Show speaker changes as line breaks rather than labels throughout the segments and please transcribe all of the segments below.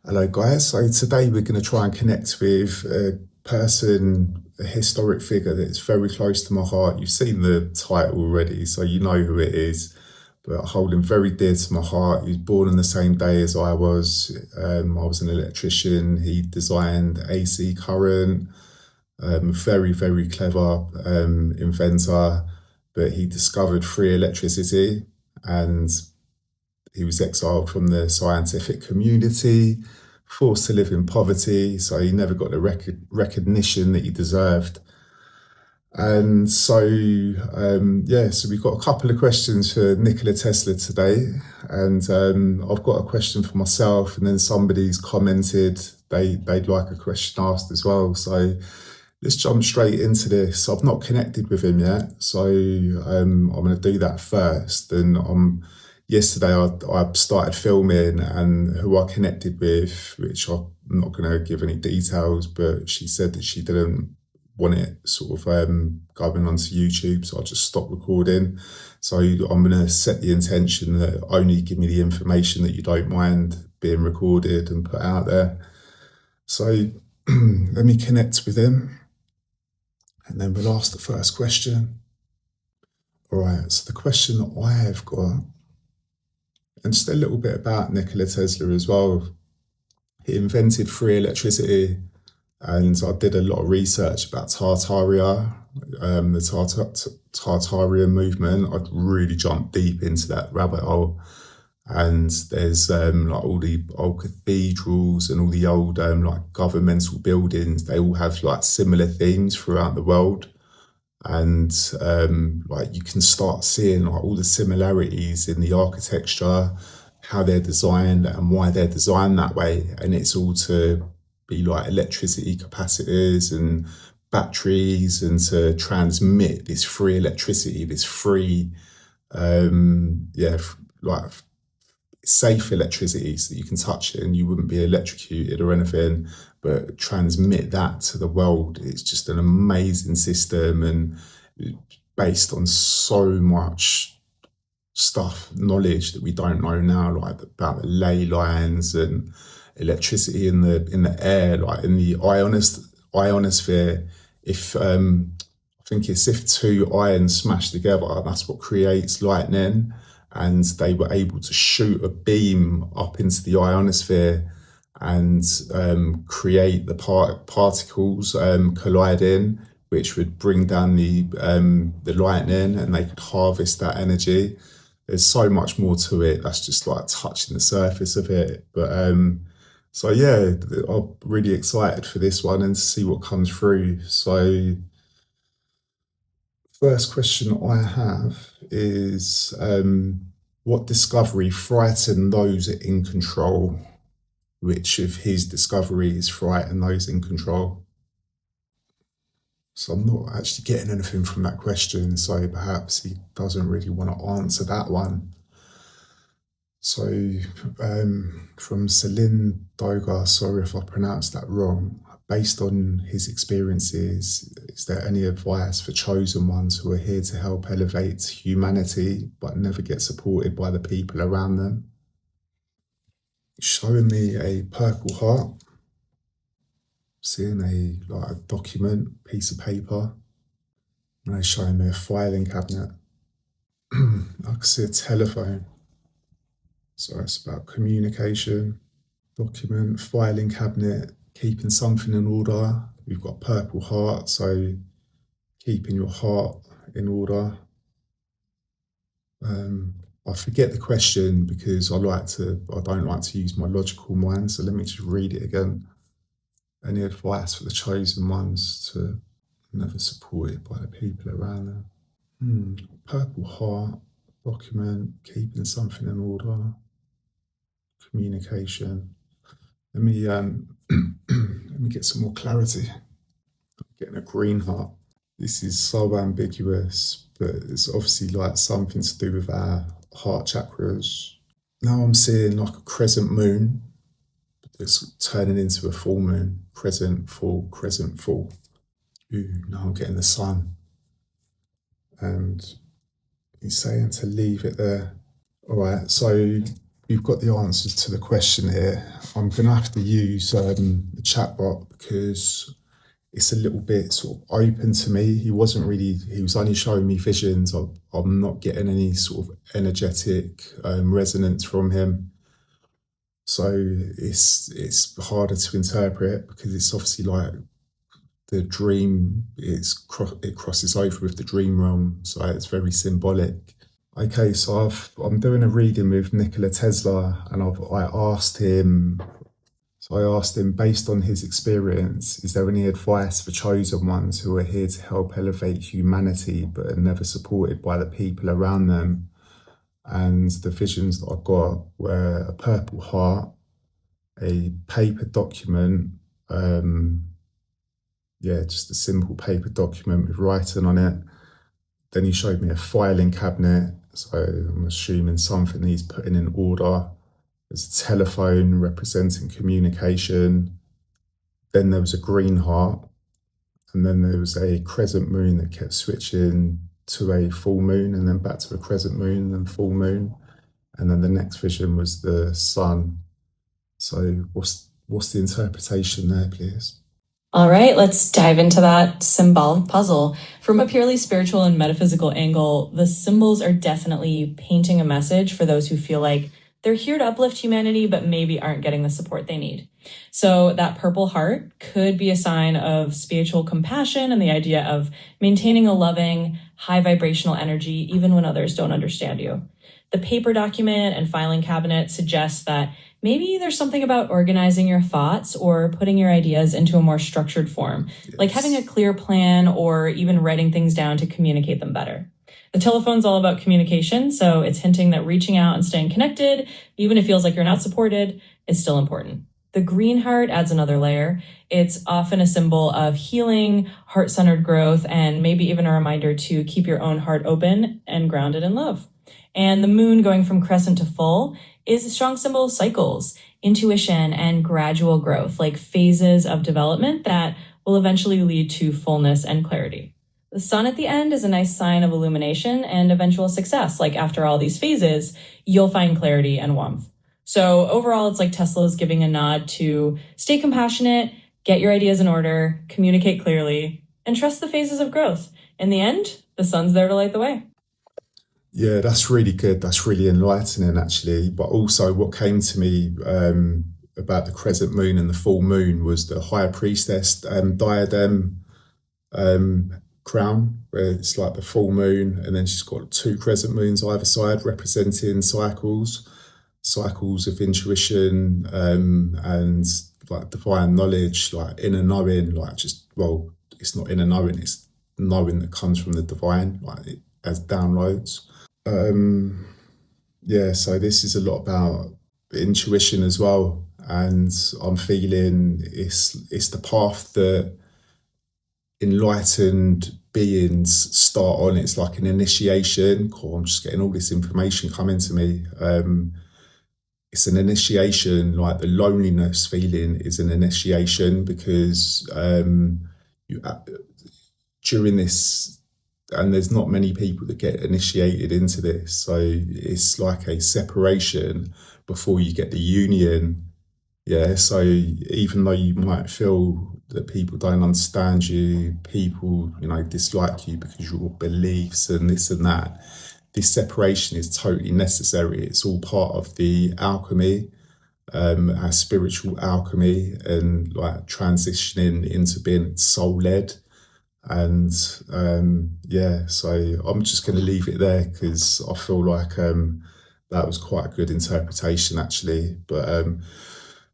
Hello guys, so today we're going to try and connect with a person, a historic figure that's very close to my heart. You've seen the title already, so you know who it is, but I hold him very dear to my heart. He was born on the same day as I was. I was an electrician. He designed AC current, very, very clever inventor, but he discovered free electricity and he was exiled from the scientific community, forced to live in poverty, so he never got the recognition that he deserved. And so, so we've got a couple of questions for Nikola Tesla today. And I've got a question for myself, and then somebody's commented they'd like a question asked as well. So let's jump straight into this. I've not connected with him yet, so I'm going to do that first. And yesterday I started filming, and who I connected with, which I'm not going to give any details, but she said that she didn't want it sort of going onto YouTube, so I just stopped recording. So I'm going to set the intention that only give me the information that you don't mind being recorded and put out there. So let me connect with him, and then we'll ask the first question. All right, so the question that I have got, and just a little bit about Nikola Tesla as well. He invented free electricity, and I did a lot of research about Tartaria, the Tartarian movement. I'd really jumped deep into that rabbit hole. And there's like all the old cathedrals and all the old like governmental buildings. They all have like similar themes throughout the world. And like you can start seeing like all the similarities in the architecture, how they're designed and why they're designed that way. And it's all to be like electricity capacitors and batteries, and to transmit this free electricity, this free, like safe electricity, so that you can touch it and you wouldn't be electrocuted or anything, but transmit that to the world. It's just an amazing system, and based on so much stuff, knowledge that we don't know now, like about the ley lines and electricity in the air, like in the ionosphere. If I think it's if two ions smash together, that's what creates lightning. And they were able to shoot a beam up into the ionosphere and create the particles colliding, which would bring down the lightning, and they could harvest that energy. There's so much more to it. That's just like touching the surface of it. But so yeah, I'm really excited for this one and to see what comes through. So first question I have is, what discovery frightened those in control? Which of his discoveries frightened those in control? So I'm not actually getting anything from that question, so perhaps he doesn't really want to answer that one. So from Celine Doga, sorry if I pronounced that wrong. Based on his experiences, is there any advice for chosen ones who are here to help elevate humanity but never get supported by the people around them? Showing me a purple heart, seeing a document, piece of paper, and they're showing me a filing cabinet. I can see a telephone. So it's about communication, document, filing cabinet, keeping something in order. We've got purple heart, so keeping your heart in order. I forget the question because I don't like to use my logical mind, so let me just read it again. Any advice for the chosen ones to never supported by the people around them? Purple heart, document, keeping something in order, communication. Let me let me get some more clarity. I'm getting a green heart. This is so ambiguous, but it's obviously like something to do with our heart chakras. Now I'm seeing like a crescent moon, but it's turning into a full moon. Crescent, full, crescent, full. Ooh, now I'm getting the sun. And he's saying to leave it there. All right, so you've got the answers to the question here. I'm going to have to use the chatbot because it's a little bit sort of open to me. He was only showing me visions. I'm not getting any sort of energetic resonance from him. So it's harder to interpret because it's obviously like the dream, it crosses over with the dream realm. So it's very symbolic. Okay, so I'm doing a reading with Nikola Tesla, and I asked him. So I asked him, based on his experience, is there any advice for chosen ones who are here to help elevate humanity but are never supported by the people around them? And the visions that I got were a purple heart, a paper document, just a simple paper document with writing on it. Then he showed me a filing cabinet, so I'm assuming something he's putting in order. There's a telephone representing communication. Then there was a green heart, and then there was a crescent moon that kept switching to a full moon, and then back to a crescent moon, and then full moon. And then the next vision was the sun. So what's the interpretation there, please?
All right, let's dive into that symbolic puzzle. From a purely spiritual and metaphysical angle, the symbols are definitely painting a message for those who feel like they're here to uplift humanity, but maybe aren't getting the support they need. So that purple heart could be a sign of spiritual compassion and the idea of maintaining a loving, high vibrational energy, even when others don't understand you. The paper document and filing cabinet suggests that maybe there's something about organizing your thoughts or putting your ideas into a more structured form, like having a clear plan or even writing things down to communicate them better. The telephone's all about communication, so it's hinting that reaching out and staying connected, even if it feels like you're not supported, is still important. The green heart adds another layer. It's often a symbol of healing, heart-centered growth, and maybe even a reminder to keep your own heart open and grounded in love. And the moon going from crescent to full is a strong symbol of cycles, intuition, and gradual growth, like phases of development that will eventually lead to fullness and clarity. The sun at the end is a nice sign of illumination and eventual success. Like after all these phases, you'll find clarity and warmth. So overall, it's like Tesla is giving a nod to stay compassionate, get your ideas in order, communicate clearly, and trust the phases of growth. In the end, the sun's there to light the way.
Yeah, that's really good. That's really enlightening, actually. But also, what came to me about the crescent moon and the full moon was the high priestess diadem crown, where it's like the full moon, and then she's got two crescent moons either side representing cycles of intuition and like divine knowledge, like inner knowing, it's not inner knowing, it's knowing that comes from the divine, like it as downloads. So this is a lot about intuition as well, and I'm feeling it's the path that enlightened beings start on. It's like an initiation. Cool, I'm just getting all this information coming to me. It's an initiation, like the loneliness feeling is an initiation because during this, and there's not many people that get initiated into this, so it's like a separation before you get the union. Yeah, so even though you might feel that people don't understand you, people, dislike you because of your beliefs and this and that, this separation is totally necessary. It's all part of the alchemy, our spiritual alchemy, and like transitioning into being soul-led. And so I'm just going to leave it there because I feel like that was quite a good interpretation, actually. But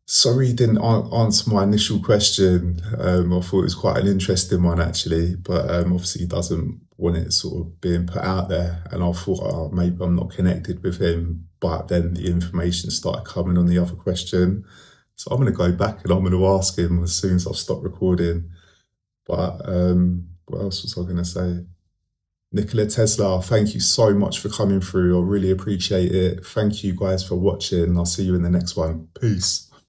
sorry you didn't answer my initial question. I thought it was quite an interesting one, actually, but obviously he doesn't want it sort of being put out there. And I thought, maybe I'm not connected with him, but then the information started coming on the other question. So I'm going to go back and I'm going to ask him as soon as I've stopped recording. But what else was I going to say? Nikola Tesla, thank you so much for coming through. I really appreciate it. Thank you guys for watching. I'll see you in the next one. Peace.